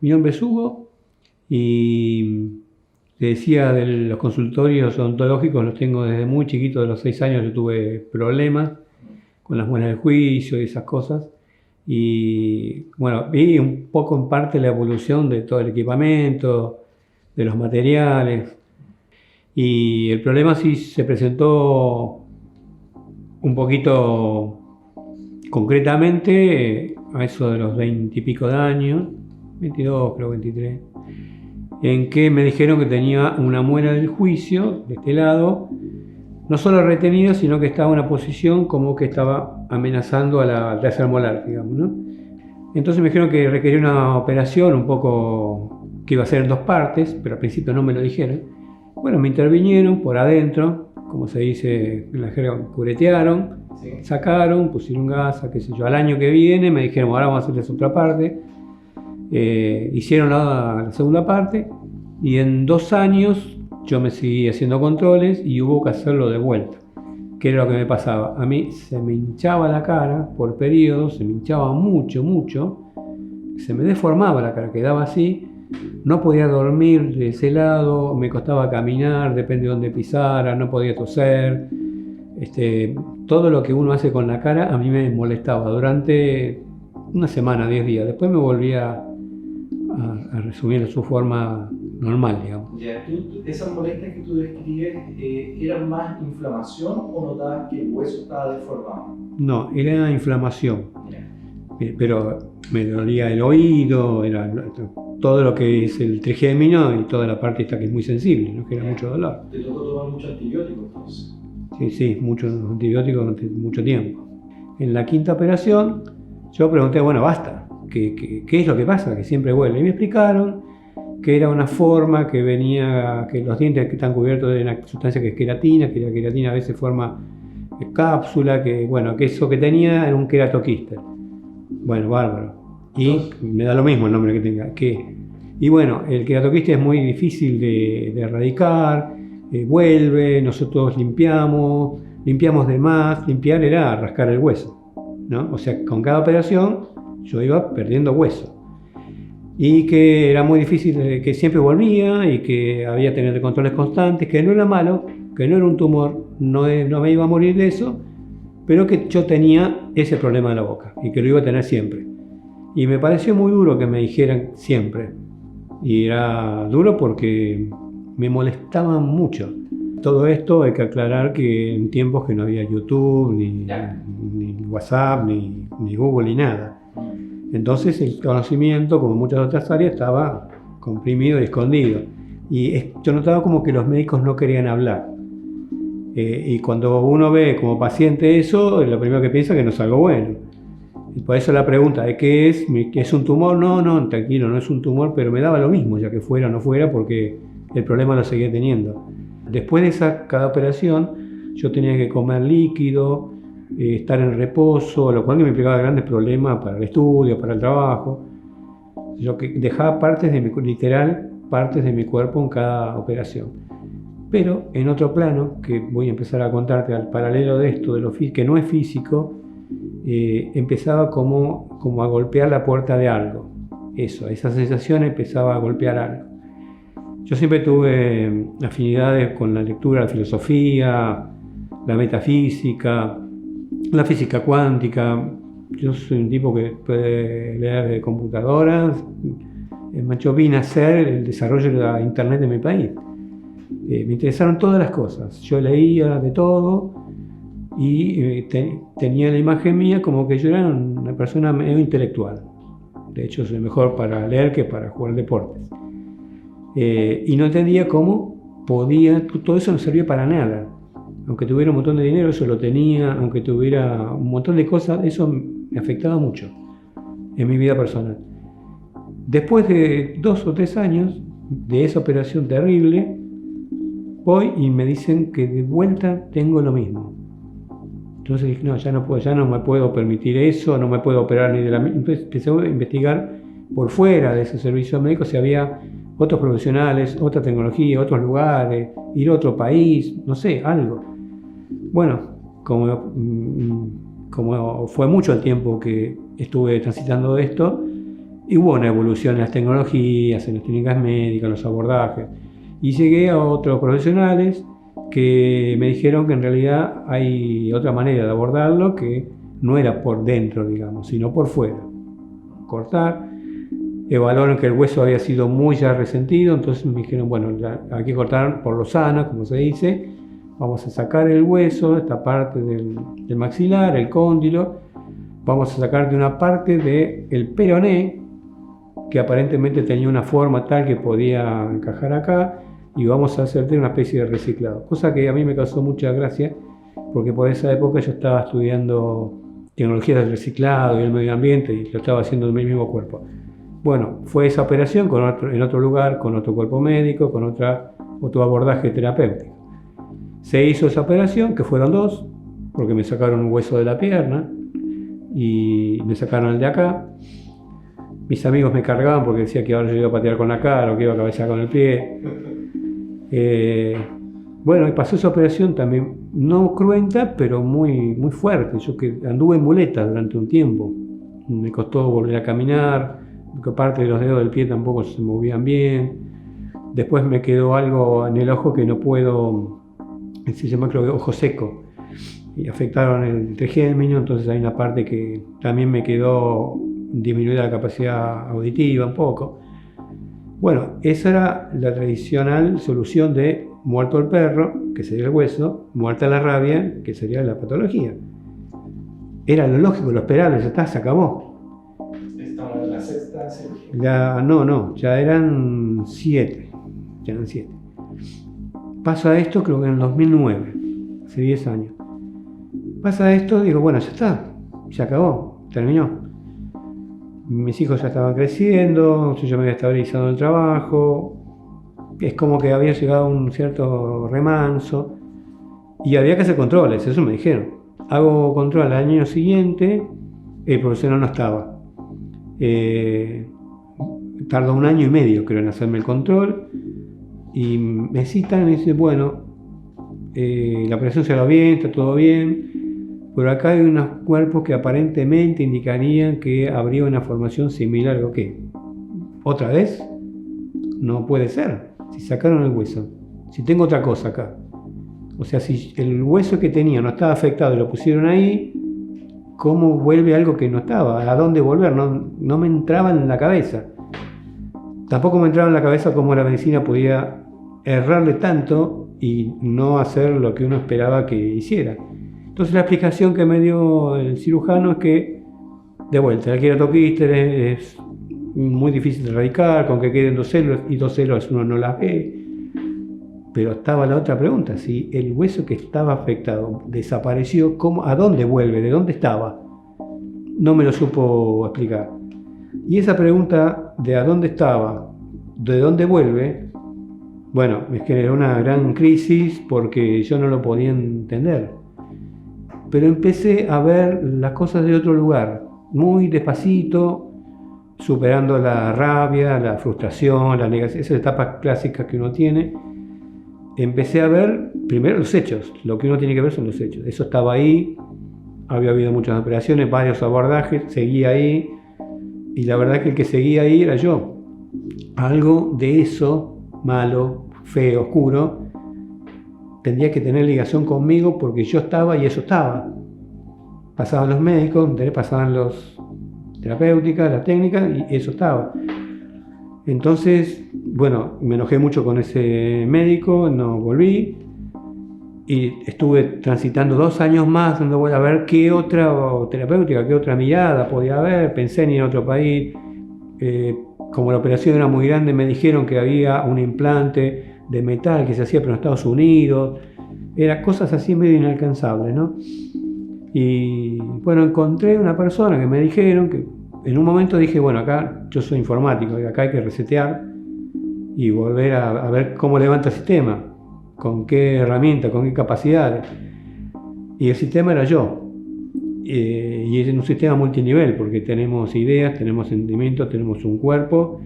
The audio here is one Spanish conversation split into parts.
Mi nombre es Hugo y te decía de los consultorios odontológicos, los tengo desde muy chiquito, de los 6 años yo tuve problemas con las muelas del juicio y esas cosas. Y bueno, vi un poco en parte la evolución de todo el equipamiento, de los materiales. Y el problema sí se presentó un poquito concretamente a eso de los 20 y pico de años, 22 creo, 23, en que me dijeron que tenía una muela del juicio de este lado, no solo retenida, sino que estaba en una posición como que estaba amenazando a la tercer molar, digamos, ¿no? Entonces me dijeron que requería una operación un poco que iba a ser en 2 partes, pero al principio no me lo dijeron. Bueno, me intervinieron por adentro, como se dice en la jerga, curetearon, Sí. sacaron, pusieron gasa, qué sé yo. Al año que viene me dijeron, ahora vamos a hacerles otra parte. Hicieron la segunda parte y en 2 años yo me seguí haciendo controles y hubo que hacerlo de vuelta. ¿Qué era lo que me pasaba? A mí se me hinchaba la cara por periodos, se me hinchaba mucho, se me deformaba la cara, quedaba así, no podía dormir de ese lado, me costaba caminar, depende de dónde pisara, no podía toser. Todo lo que uno hace con la cara a mí me molestaba durante una semana, 10 días. Después me volvía a resumir en su forma normal, digamos. Ya, esas molestias que tú describes, ¿eran más inflamación o notabas que el hueso estaba deformado? No, era inflamación, Ya. pero me dolía el oído, era todo lo que es el trigémino y toda la parte esta que es muy sensible, ¿no? Que era mucho dolor. ¿Te tocó tomar mucho antibiótico entonces? Sí, muchos antibióticos durante mucho tiempo. En la 5ª operación yo pregunté, bueno, basta, ¿qué es lo que pasa? Que siempre vuelve. Y me explicaron que era una forma que venía, que los dientes que están cubiertos de una sustancia que es queratina, que la queratina a veces forma cápsula, que bueno, que eso que tenía era un queratoquíster. Bueno, bárbaro. Y me da lo mismo el nombre que tenga. Y bueno, el queratoquíster es muy difícil de erradicar, vuelve, nosotros limpiamos de más, limpiar era rascar el hueso, ¿no? O sea, con cada operación yo iba perdiendo hueso. Y que era muy difícil, que siempre volvía y que había que tener controles constantes, que no era malo, que no era un tumor, no me iba a morir de eso, pero que yo tenía ese problema en la boca y que lo iba a tener siempre. Y me pareció muy duro que me dijeran siempre. Y era duro porque me molestaban mucho. Todo esto hay que aclarar que en tiempos que no había YouTube, ni WhatsApp, ni Google, ni nada. Entonces el conocimiento, como en muchas otras áreas, estaba comprimido y escondido. Y yo notaba como que los médicos no querían hablar. Y cuando uno ve como paciente eso, lo primero que piensa es que no es algo bueno. Y por eso la pregunta de qué es, ¿es un tumor? No, tranquilo, no es un tumor, pero me daba lo mismo, ya que fuera o no fuera, porque el problema lo seguía teniendo. Después de cada operación, yo tenía que comer líquido, estar en reposo, lo cual me implicaba grandes problemas para el estudio, para el trabajo. Yo dejaba partes de mi cuerpo en cada operación. Pero en otro plano, que voy a empezar a contarte al paralelo de esto, de lo que no es físico, empezaba como a golpear la puerta de algo. Esa sensación empezaba a golpear algo. Yo siempre tuve afinidades con la lectura, la filosofía, la metafísica, la física cuántica. Yo soy un tipo que puede leer de computadoras. Yo vine a hacer el desarrollo de la internet de mi país. Me interesaron todas las cosas. Yo leía de todo y tenía la imagen mía como que yo era una persona medio intelectual. De hecho, soy mejor para leer que para jugar deportes. Y no entendía cómo todo eso no servía para nada. Aunque tuviera un montón de dinero, eso lo tenía, aunque tuviera un montón de cosas, eso me afectaba mucho en mi vida personal. Después de 2 o 3 años de esa operación terrible, voy y me dicen que de vuelta tengo lo mismo. Entonces dije, no, ya no me puedo permitir eso, no me puedo operar ni de la... Entonces empecé a investigar por fuera de ese servicio médico si había otros profesionales, otra tecnología, otros lugares, ir a otro país, no sé, algo. Bueno, como fue mucho el tiempo que estuve transitando esto, Y hubo una evolución en las tecnologías, en las técnicas médicas, en los abordajes. Y llegué a otros profesionales que me dijeron que en realidad hay otra manera de abordarlo, que no era por dentro, digamos, sino por fuera. Cortar, evaluaron que el hueso había sido muy ya resentido, entonces me dijeron, bueno, hay que cortar por lo sano, como se dice, vamos a sacar el hueso, esta parte del maxilar, el cóndilo, vamos a sacar de una parte del peroné, que aparentemente tenía una forma tal que podía encajar acá, y vamos a hacerte una especie de reciclado. Cosa que a mí me causó mucha gracia, porque por esa época yo estaba estudiando tecnologías del reciclado y el medio ambiente, y lo estaba haciendo en mi mismo cuerpo. Bueno, fue esa operación en otro lugar, con otro cuerpo médico, con otro abordaje terapéutico. Se hizo esa operación, que fueron 2, porque me sacaron un hueso de la pierna y me sacaron el de acá. Mis amigos me cargaban porque decía que ahora yo iba a patear con la cara o que iba a cabecear con el pie. Bueno, y pasó esa operación también, no cruenta, pero muy, muy fuerte. Yo que anduve en muletas durante un tiempo. Me costó volver a caminar, porque parte de los dedos del pie tampoco se movían bien. Después me quedó algo en el ojo que no puedo, se llama creo que ojo seco. Y afectaron el trigémino, entonces hay una parte que también me quedó disminuida la capacidad auditiva un poco. Bueno, esa era la tradicional solución de muerto el perro, que sería el hueso, muerta la rabia, que sería la patología. Era lo lógico, lo esperable, ya está, se acabó. ¿Estamos en la sexta cirugía? No, ya eran 7. Pasa esto creo que en el 2009, hace 10 años. Pasa esto, digo, bueno, ya está, se acabó, terminó. Mis hijos ya estaban creciendo, yo ya me había estabilizado en el trabajo, es como que había llegado a un cierto remanso y había que hacer controles, eso me dijeron. Hago control al año siguiente, el profesional no estaba. Tardó 1 año y medio creo en hacerme el control y me citan y me dicen, bueno, la operación se va bien, está todo bien, pero acá hay unos cuerpos que aparentemente indicarían que habría una formación similar. ¿O qué? ¿Otra vez? No puede ser. Si sacaron el hueso, si tengo otra cosa acá, o sea, si el hueso que tenía no estaba afectado y lo pusieron ahí, ¿cómo vuelve algo que no estaba? ¿A dónde volver? No me entraba en la cabeza. Tampoco me entraba en la cabeza cómo la medicina podía errarle tanto y no hacer lo que uno esperaba que hiciera. Entonces la explicación que me dio el cirujano es que, de vuelta, el queratoquíster es muy difícil de erradicar, con que queden 2 células, y 2 células uno no las ve. Pero estaba la otra pregunta, si el hueso que estaba afectado desapareció, ¿a dónde vuelve? ¿De dónde estaba? No me lo supo explicar. Y esa pregunta de a dónde estaba, de dónde vuelve, bueno, me generó una gran crisis porque yo no lo podía entender. Pero empecé a ver las cosas de otro lugar, muy despacito, superando la rabia, la frustración, la negación, esas etapas clásicas que uno tiene. Empecé a ver primero los hechos, lo que uno tiene que ver son los hechos. Eso estaba ahí, había habido muchas operaciones, varios abordajes, seguía ahí, y la verdad que el que seguía ahí era yo. Algo de eso, malo, feo, oscuro, tendría que tener ligación conmigo porque yo estaba y eso estaba. Pasaban los médicos, pasaban los terapéuticas, las técnicas, y eso estaba. Entonces, bueno, me enojé mucho con ese médico, no volví y estuve transitando 2 años más donde voy a ver qué otra terapéutica, qué otra mirada podía haber. Pensé en ir a otro país. Como la operación era muy grande, me dijeron que había un implante de metal que se hacía pero en Estados Unidos. Eran cosas así medio inalcanzables, ¿no? Y bueno, encontré una persona que me dijeron que en un momento dije, bueno, acá yo soy informático y acá hay que resetear y volver a ver cómo levanta el sistema, con qué herramientas, con qué capacidades. Y el sistema era yo. Y es un sistema multinivel porque tenemos ideas, tenemos sentimientos, tenemos un cuerpo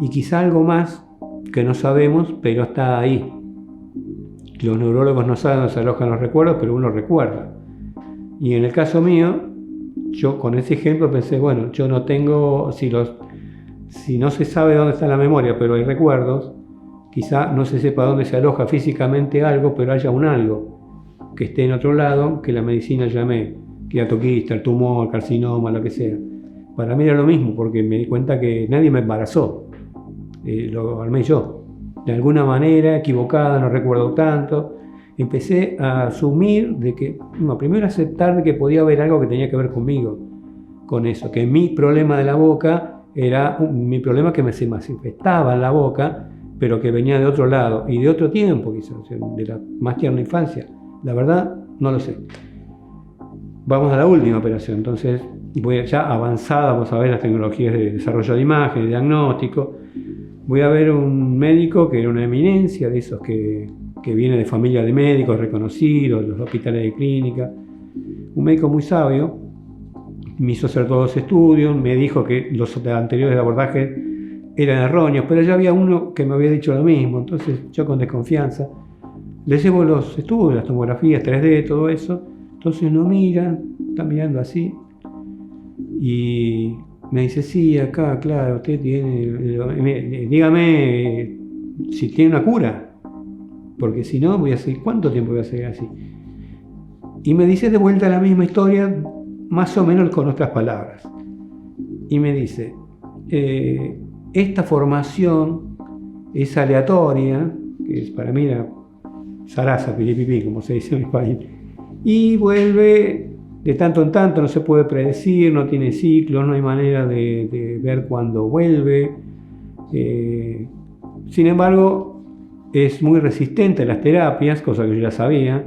y quizá algo más que no sabemos, pero está ahí. Los neurólogos no saben dónde se alojan los recuerdos, pero uno recuerda. Y en el caso mío, yo con ese ejemplo pensé, bueno, yo no tengo, si si no se sabe dónde está la memoria, pero hay recuerdos, quizá no se sepa dónde se aloja físicamente algo, pero haya un algo que esté en otro lado, que la medicina llame queratoquista, el tumor, carcinoma, lo que sea. Para mí era lo mismo, porque me di cuenta que nadie me embarazó, lo armé yo. De alguna manera, equivocada, no recuerdo tanto, empecé a asumir de que, no, primero aceptar de que podía haber algo que tenía que ver conmigo, con eso, que mi problema de la boca era mi problema que se manifestaba en la boca, pero que venía de otro lado y de otro tiempo, quizás, de la más tierna infancia. La verdad, no lo sé. Vamos a la última operación, entonces voy ya avanzada, vamos a ver las tecnologías de desarrollo de imagen, de diagnóstico. Voy a ver un médico que era una eminencia, de esos que viene de familia de médicos reconocidos, de los hospitales de clínica. Un médico muy sabio, me hizo hacer todos los estudios, me dijo que los anteriores abordajes eran erróneos, pero ya había uno que me había dicho lo mismo, entonces yo con desconfianza le llevo los estudios, las tomografías 3D, todo eso. Entonces uno mira, está mirando así y me dice, sí, acá, claro, usted tiene, dígame si tiene una cura, porque si no voy a seguir, ¿cuánto tiempo voy a seguir así? Y me dice de vuelta la misma historia, más o menos con otras palabras. Y me dice, esta formación es aleatoria, que es para mí la zaraza, piripipi, como se dice en mi país, y vuelve de tanto en tanto, no se puede predecir, no tiene ciclo, no hay manera de ver cuándo vuelve. Sin embargo, es muy resistente a las terapias, cosa que yo ya sabía.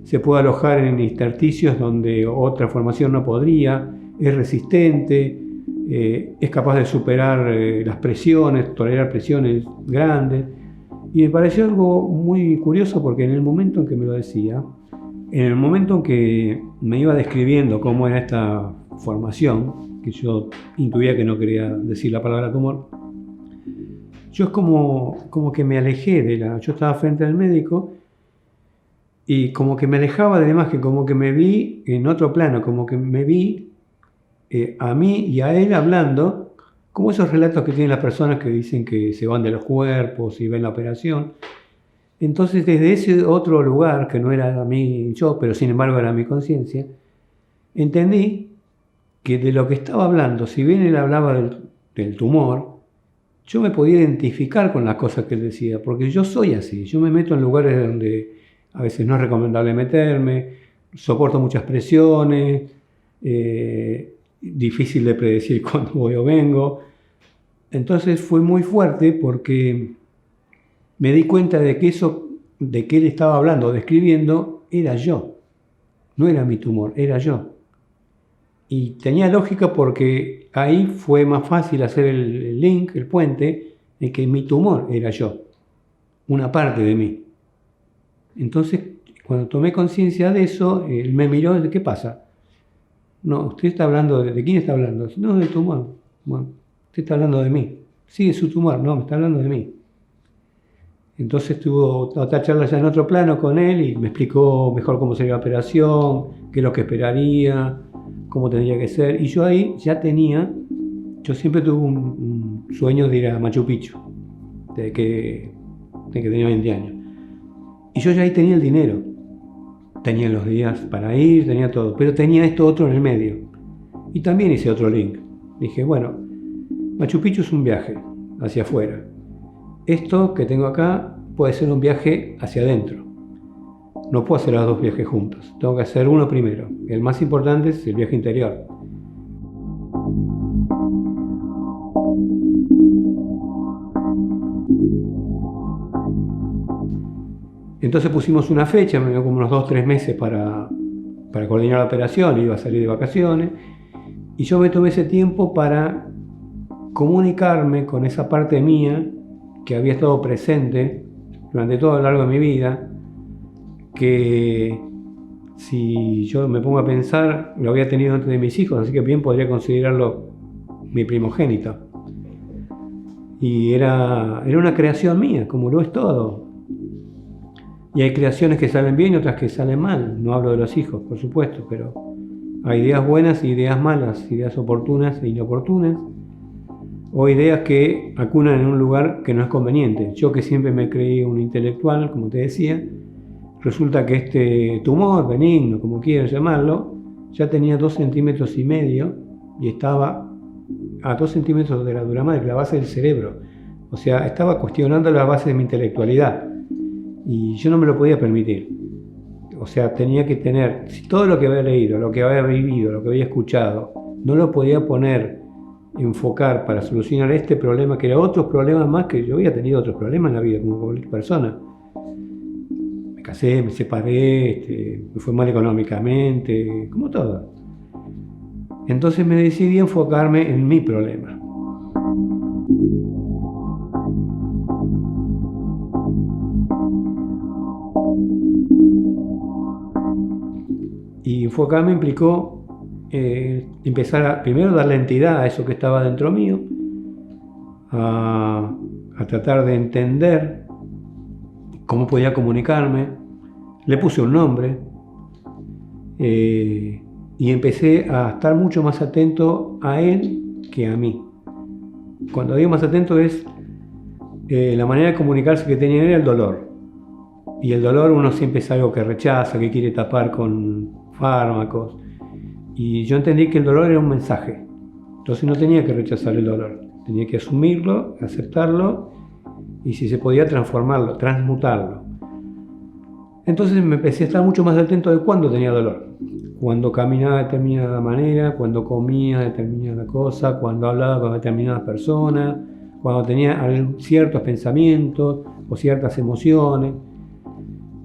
Se puede alojar en intersticios donde otra formación no podría, es resistente, es capaz de superar las presiones, tolerar presiones grandes. Y me pareció algo muy curioso porque en el momento en que me lo decía, en el momento en que me iba describiendo cómo era esta formación, que yo intuía que no quería decir la palabra tumor, yo es como que me alejé de yo estaba frente al médico y como que me alejaba de la imagen, como que me vi en otro plano, como que me vi a mí y a él hablando, como esos relatos que tienen las personas que dicen que se van de los cuerpos y ven la operación. Entonces, desde ese otro lugar, que no era yo, pero sin embargo era mi conciencia, entendí que de lo que estaba hablando, si bien él hablaba del tumor, yo me podía identificar con las cosas que él decía, porque yo soy así, yo me meto en lugares donde a veces no es recomendable meterme, soporto muchas presiones, difícil de predecir cuándo voy o vengo. Entonces fue muy fuerte porque me di cuenta de que eso de que él estaba hablando, describiendo, era yo. No era mi tumor, era yo. Y tenía lógica porque ahí fue más fácil hacer el link, el puente, en que mi tumor era yo, una parte de mí. Entonces, cuando tomé conciencia de eso, él me miró y dijo, ¿qué pasa? No, usted está hablando, ¿de quién está hablando? No, del tumor. Bueno, usted está hablando de mí. Sí, de su tumor, no, me está hablando de mí. Entonces tuvo otra charla ya en otro plano con él y me explicó mejor cómo sería la operación, qué es lo que esperaría, cómo tendría que ser. Y yo ahí ya yo siempre tuve un sueño de ir a Machu Picchu, desde que tenía 20 años. Y yo ya ahí tenía el dinero, tenía los días para ir, tenía todo, pero tenía esto otro en el medio. Y también hice otro link. Dije, bueno, Machu Picchu es un viaje hacia afuera. Esto que tengo acá puede ser un viaje hacia adentro. No puedo hacer los dos viajes juntos. Tengo que hacer uno primero. El más importante es el viaje interior. Entonces pusimos una fecha, me dio como unos 2-3 meses para coordinar la operación, iba a salir de vacaciones. Y yo me tomé ese tiempo para comunicarme con esa parte mía que había estado presente durante todo lo largo de mi vida, que si yo me pongo a pensar, lo había tenido antes de mis hijos, así que bien podría considerarlo mi primogénito. Y era una creación mía, como lo es todo. Y hay creaciones que salen bien y otras que salen mal. No hablo de los hijos, por supuesto, pero hay ideas buenas y ideas malas, ideas oportunas e inoportunas. o ideas que acunan en un lugar que no es conveniente. Yo, que siempre me creí un intelectual, como te decía, resulta que este tumor benigno, como quieras llamarlo, ya tenía 2,5 centímetros y estaba a 2 centímetros de la dura madre, la base del cerebro. O sea, estaba cuestionando la base de mi intelectualidad y yo no me lo podía permitir. O sea, tenía que tener, si todo lo que había leído, lo que había vivido, lo que había escuchado, no lo podía enfocar para solucionar este problema, que era otros problemas más, que yo había tenido otros problemas en la vida como cualquier persona. Me casé, me separé, me fue mal económicamente, como todo. Entonces me decidí a enfocarme en mi problema. Y enfocarme implicó empezar a primero darle entidad a eso que estaba dentro mío, a tratar de entender cómo podía comunicarme. Le puse un nombre y empecé a estar mucho más atento a él que a mí. Cuando digo más atento es la manera de comunicarse que tenía era el dolor. Y el dolor uno siempre es algo que rechaza, que quiere tapar con fármacos. Y yo entendí que el dolor era un mensaje. Entonces no tenía que rechazar el dolor. Tenía que asumirlo, aceptarlo y si se podía transformarlo, transmutarlo. Entonces me empecé a estar mucho más atento de cuándo tenía dolor. Cuando caminaba de determinada manera, cuando comía determinada cosa, cuando hablaba con determinadas personas, cuando tenía ciertos pensamientos o ciertas emociones.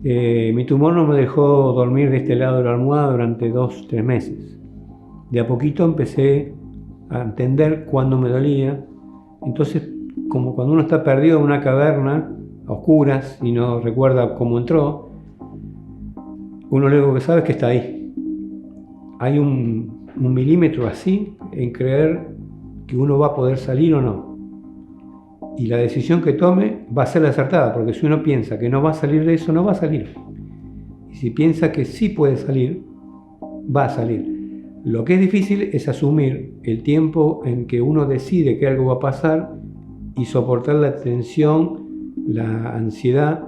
Mi tumor no me dejó dormir de este lado de la almohada durante 2-3 meses. De a poquito empecé a entender cuándo me dolía. Entonces, como cuando uno está perdido en una caverna a oscuras y no recuerda cómo entró, uno lo único que sabe es que está ahí. Hay un milímetro así en creer que uno va a poder salir o no. Y la decisión que tome va a ser la acertada, porque si uno piensa que no va a salir de eso, no va a salir. Y si piensa que sí puede salir, va a salir. Lo que es difícil es asumir el tiempo en que uno decide que algo va a pasar y soportar la tensión, la ansiedad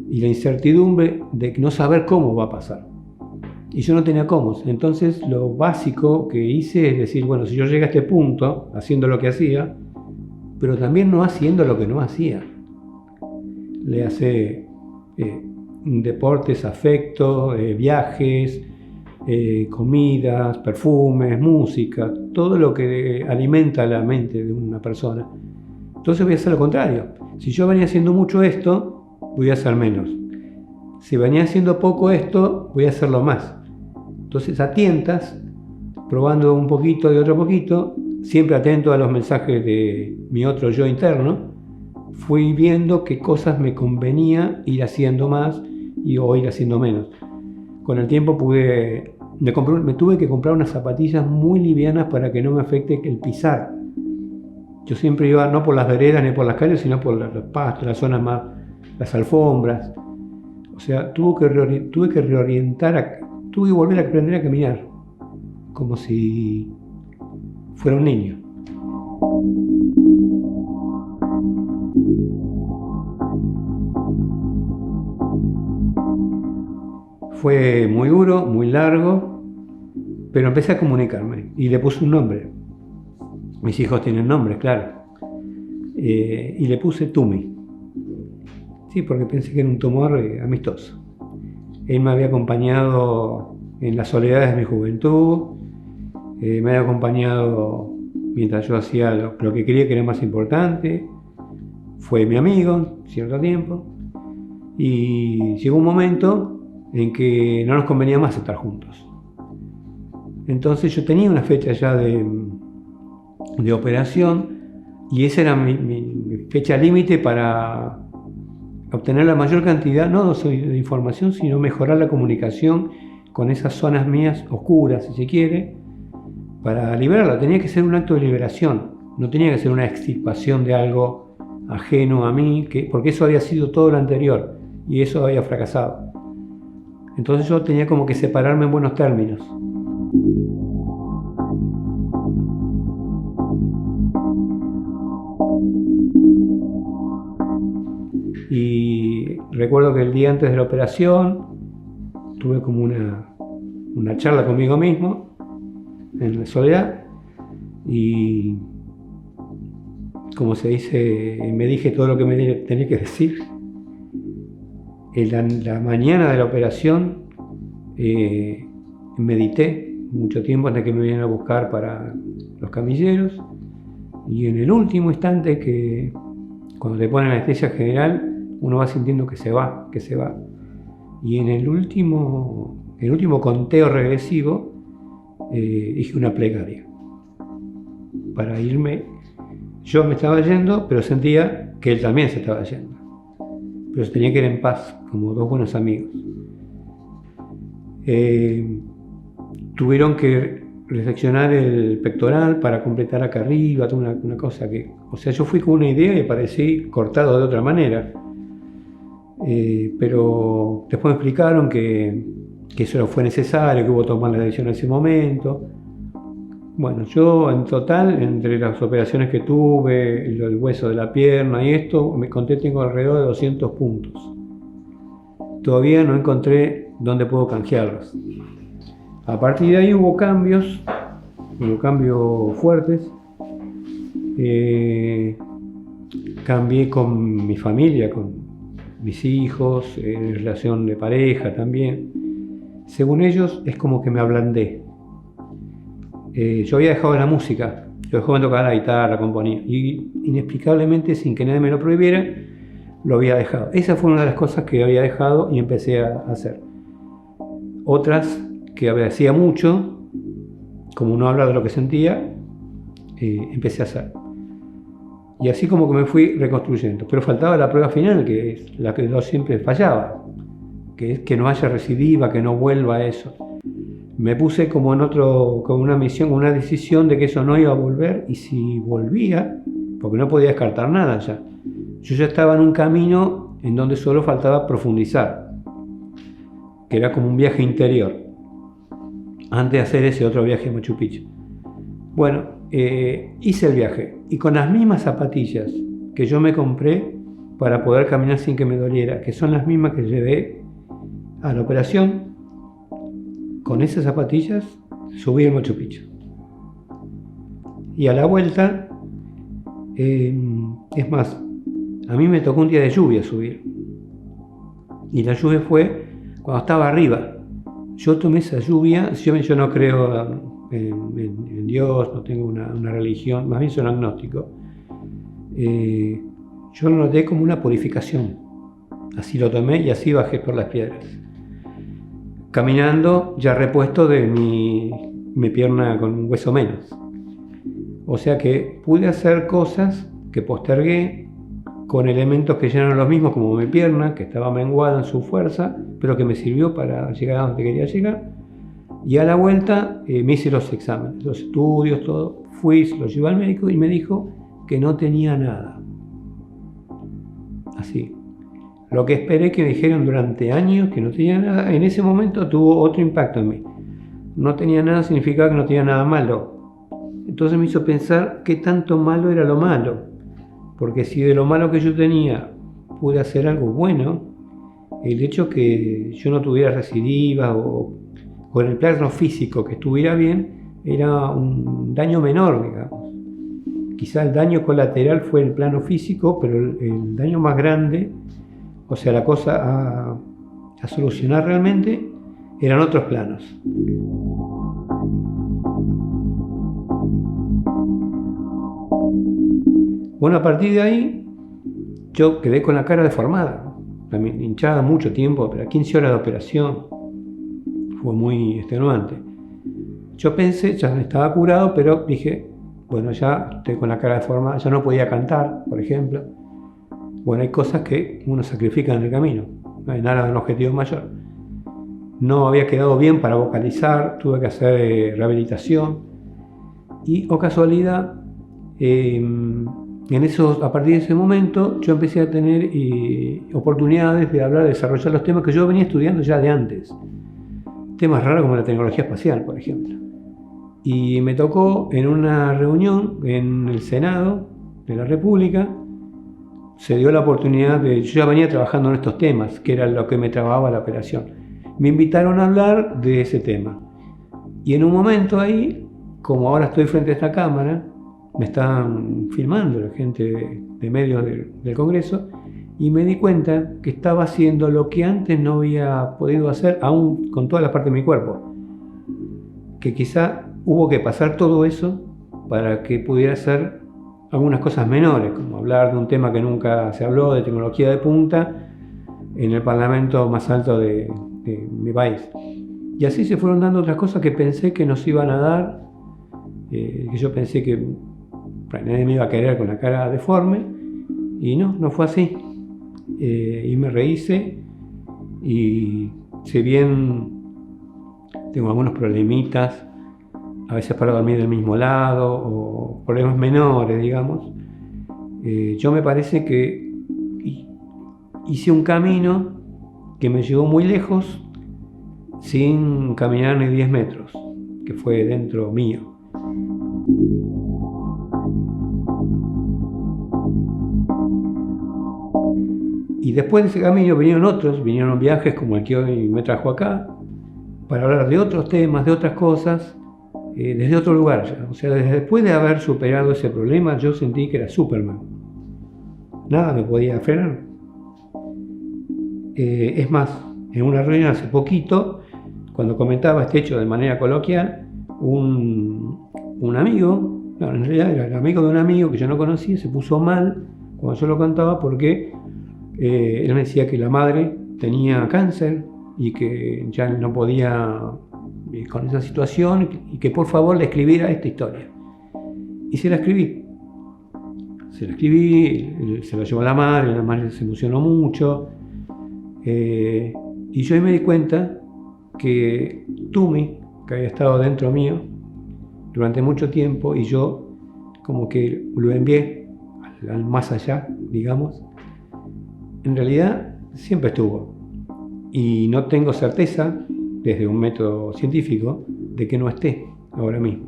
y la incertidumbre de no saber cómo va a pasar. Y yo no tenía cómo. Entonces lo básico que hice es decir, bueno, si yo llegué a este punto haciendo lo que hacía, pero también no haciendo lo que no hacía. Le hace deportes, afectos, viajes, comidas, perfumes, música, todo lo que alimenta la mente de una persona. Entonces voy a hacer lo contrario. Si yo venía haciendo mucho esto, voy a hacer menos. Si venía haciendo poco esto, voy a hacerlo más. Entonces a tientas, probando un poquito y otro poquito, siempre atento a los mensajes de mi otro yo interno, fui viendo qué cosas me convenía ir haciendo más o ir haciendo menos. Con el tiempo me tuve que comprar unas zapatillas muy livianas para que no me afecte el pisar. Yo siempre iba no por las veredas ni por las calles, sino por los pastos, las zonas más, las alfombras. O sea, tuve que reorientar, tuve que volver a aprender a caminar, como si fuera un niño. Fue muy duro, muy largo, pero empecé a comunicarme y le puse un nombre. Mis hijos tienen nombres, claro. Y le puse Tumi. Sí, porque pensé que era un tumor amistoso. Él me había acompañado en las soledades de mi juventud, me había acompañado mientras yo hacía lo que creía que era más importante. Fue mi amigo cierto tiempo y llegó un momento en que no nos convenía más estar juntos. Entonces yo tenía una fecha ya de operación y esa era mi fecha límite para obtener la mayor cantidad, no de información, sino mejorar la comunicación con esas zonas mías oscuras, si se quiere, para liberarla. Tenía que ser un acto de liberación, no tenía que ser una extirpación de algo ajeno a mí, porque eso había sido todo lo anterior y eso había fracasado. Entonces yo tenía como que separarme en buenos términos. Y recuerdo que el día antes de la operación tuve como una charla conmigo mismo, en la soledad, y como se dice, me dije todo lo que me tenía que decir. En la mañana de la operación medité mucho tiempo antes de que me vinieran a buscar para los camilleros, y en el último instante, que cuando te ponen anestesia general, uno va sintiendo que se va, y en el último conteo regresivo hice una plegaria para irme. Yo me estaba yendo, pero sentía que él también se estaba yendo, pero se tenía que ir en paz, como dos buenos amigos. Tuvieron que reseccionar el pectoral para completar acá arriba, toda una cosa que, o sea, yo fui con una idea y aparecí cortado de otra manera. Pero después me explicaron que eso no fue necesario, que hubo que tomar la decisión en ese momento. Bueno, yo en total, entre las operaciones que tuve, el hueso de la pierna y esto, me conté, tengo alrededor de 200 puntos. Todavía no encontré dónde puedo canjearlos. A partir de ahí hubo cambios fuertes. Cambié con mi familia, con mis hijos, en relación de pareja también. Según ellos, es como que me ablandé. Yo había dejado la música, yo dejaba de tocar la guitarra, componía, y inexplicablemente, sin que nadie me lo prohibiera, lo había dejado. Esa fue una de las cosas que había dejado y empecé a hacer. Otras que hacía mucho, como no hablar de lo que sentía, empecé a hacer. Y así como que me fui reconstruyendo. Pero faltaba la prueba final, que es la que yo siempre fallaba, que es que no haya recidiva, que no vuelva a eso. Me puse como una misión, una decisión de que eso no iba a volver, y si volvía, porque no podía descartar nada ya, yo ya estaba en un camino en donde solo faltaba profundizar, que era como un viaje interior, antes de hacer ese otro viaje a Machu Picchu. Bueno, hice el viaje, y con las mismas zapatillas que yo me compré para poder caminar sin que me doliera, que son las mismas que llevé a la operación, con esas zapatillas subí al Machu Picchu. Y a la vuelta, es más, a mí me tocó un día de lluvia subir, y la lluvia fue cuando estaba arriba. Yo tomé esa lluvia, yo no creo en Dios, no tengo una religión, más bien soy un agnóstico. Yo lo noté como una purificación, así lo tomé y así bajé por las piedras, caminando ya repuesto de mi pierna con un hueso menos. O sea que pude hacer cosas que postergué con elementos que ya no eran los mismos, como mi pierna, que estaba menguada en su fuerza, pero que me sirvió para llegar a donde quería llegar. Y a la vuelta me hice los exámenes, los estudios, todo. Fui, lo llevé al médico y me dijo que no tenía nada. Así. Lo que esperé que me dijeran durante años que no tenía nada, en ese momento tuvo otro impacto en mí. No tenía nada significaba que no tenía nada malo. Entonces me hizo pensar qué tanto malo era lo malo. Porque si de lo malo que yo tenía pude hacer algo bueno, el hecho que yo no tuviera recidiva o en el plano físico que estuviera bien, era un daño menor, digamos. Quizá el daño colateral fue el plano físico, pero el daño más grande, o sea, la cosa a solucionar realmente, eran otros planos. Bueno, a partir de ahí, yo quedé con la cara deformada, también hinchada mucho tiempo, pero 15 horas de operación, fue muy extenuante. Yo pensé, ya estaba curado, pero dije, bueno, ya estoy con la cara deformada, ya no podía cantar, por ejemplo. Bueno, hay cosas que uno sacrifica en el camino, no hay nada de un objetivo mayor. No había quedado bien para vocalizar, tuve que hacer rehabilitación, y, o casualidad, a partir de ese momento yo empecé a tener oportunidades de hablar, de desarrollar los temas que yo venía estudiando ya de antes. Temas raros como la tecnología espacial, por ejemplo. Y me tocó en una reunión en el Senado de la República se dio la oportunidad de... Yo ya venía trabajando en estos temas, que era lo que me trababa la operación. Me invitaron a hablar de ese tema. Y en un momento ahí, como ahora estoy frente a esta cámara, me están filmando la gente de medios del Congreso, y me di cuenta que estaba haciendo lo que antes no había podido hacer, aún con todas las partes de mi cuerpo. Que quizá hubo que pasar todo eso para que pudiera hacer algunas cosas menores, como hablar de un tema que nunca se habló, de tecnología de punta, en el parlamento más alto de mi país. Y así se fueron dando otras cosas que pensé que nos iban a dar, que yo pensé que nadie me iba a querer con la cara deforme, y no fue así. Y me rehice, y si bien tengo algunos problemitas, a veces para dormir del mismo lado, o problemas menores, digamos, yo me parece que hice un camino que me llevó muy lejos sin caminar ni 10 metros, que fue dentro mío. Y después de ese camino vinieron viajes como el que hoy me trajo acá, para hablar de otros temas, de otras cosas, desde otro lugar ya. O sea, después de haber superado ese problema, yo sentí que era Superman. Nada me podía frenar. Es más, en una reunión hace poquito, cuando comentaba este hecho de manera coloquial, un amigo, en realidad era el amigo de un amigo que yo no conocía, se puso mal cuando yo lo contaba porque él me decía que la madre tenía cáncer y que ya no podía con esa situación, y que por favor le escribiera esta historia. Y se la escribí, se la llevó a la madre se emocionó mucho, y yo ahí me di cuenta que Tumi, que había estado dentro mío durante mucho tiempo, y yo como que lo envié al más allá, digamos, en realidad siempre estuvo. Y no tengo certeza, desde un método científico, de que no esté ahora mismo.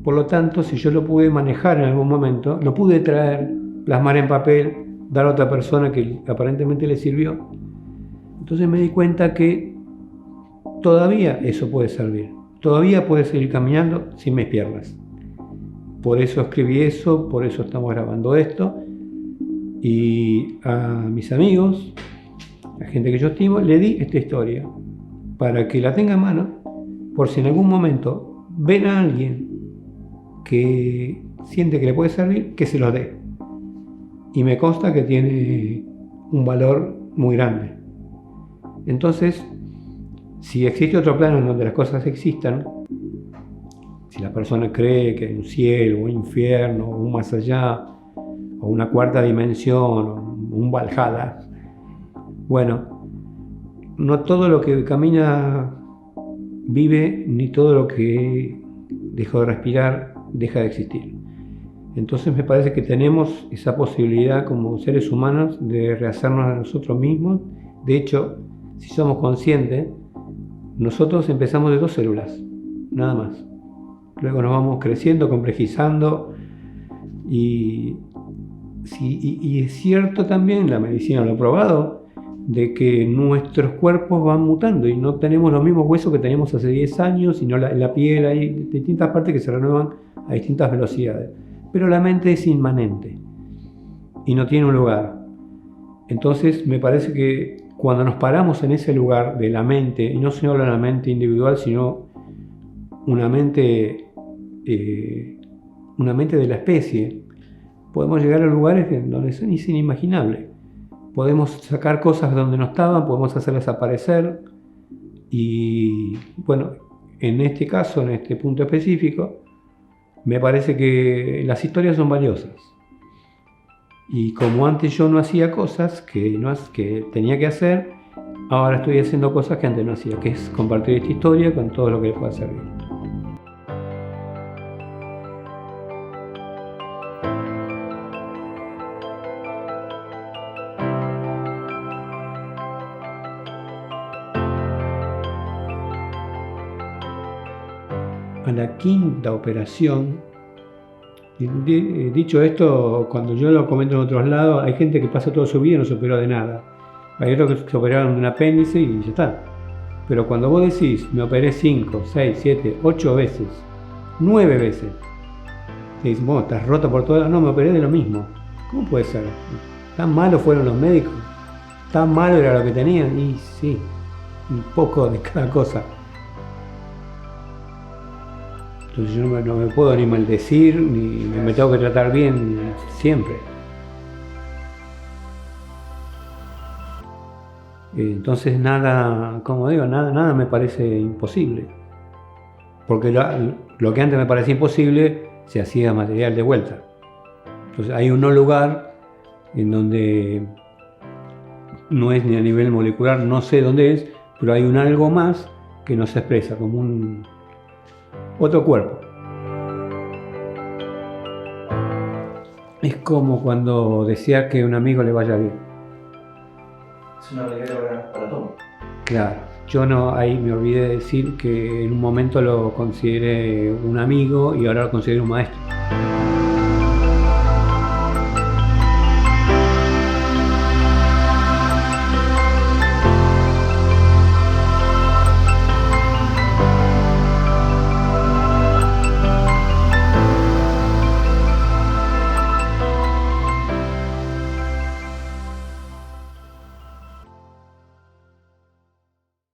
Por lo tanto, si yo lo pude manejar en algún momento, lo pude traer, plasmar en papel, dar a otra persona que aparentemente le sirvió. Entonces me di cuenta que todavía eso puede servir. Todavía puede seguir caminando sin mis piernas. Por eso escribí eso, por eso estamos grabando esto. Y a mis amigos, la gente que yo estimo, le di esta historia para que la tenga en mano, por si en algún momento ven a alguien que siente que le puede servir, que se lo dé. Y me consta que tiene un valor muy grande. Entonces, si existe otro plano en donde las cosas existan, si la persona cree que hay un cielo, un infierno, un más allá, o una cuarta dimensión, un Valhalla, bueno, no todo lo que camina vive, ni todo lo que dejó de respirar deja de existir. Entonces me parece que tenemos esa posibilidad como seres humanos de rehacernos a nosotros mismos. De hecho, si somos conscientes, nosotros empezamos de 2 células, nada más. Luego nos vamos creciendo, complejizando, y es cierto también, la medicina lo ha probado, de que nuestros cuerpos van mutando y no tenemos los mismos huesos que teníamos hace 10 años, sino la piel, hay distintas partes que se renuevan a distintas velocidades. Pero la mente es inmanente y no tiene un lugar. Entonces me parece que cuando nos paramos en ese lugar de la mente, y no solo la mente individual, sino una mente de la especie, podemos llegar a lugares donde son inimaginables. Podemos sacar cosas de donde no estaban, podemos hacerlas aparecer, y bueno, en este caso, en este punto específico, me parece que las historias son valiosas. Y como antes yo no hacía cosas que tenía que hacer, ahora estoy haciendo cosas que antes no hacía, que es compartir esta historia con todo lo que le pueda servir. A la quinta operación Dicho esto, cuando yo lo comento en otros lados, hay gente que pasa toda su vida y no se operó de nada. Hay otros que se operaron de un apéndice y ya está. Pero cuando vos decís, me operé 5, 6, 7, 8 veces, 9 veces, te dicen, bueno, estás roto por todo. No, me operé de lo mismo. ¿Cómo puede ser? ¿Tan malos fueron los médicos? ¿Tan malo era lo que tenían? Y sí, un poco de cada cosa. Entonces yo no me puedo ni maldecir, ni me tengo que tratar bien siempre. Entonces nada, como digo, nada me parece imposible. Porque lo que antes me parecía imposible se hacía material de vuelta. Entonces hay un no lugar en donde no es ni a nivel molecular, no sé dónde es, pero hay un algo más que no se expresa, como un otro cuerpo. Es como cuando desear que a un amigo le vaya bien. Es una regla para todo. Claro, yo ahí me olvidé de decir que en un momento lo consideré un amigo y ahora lo considero un maestro.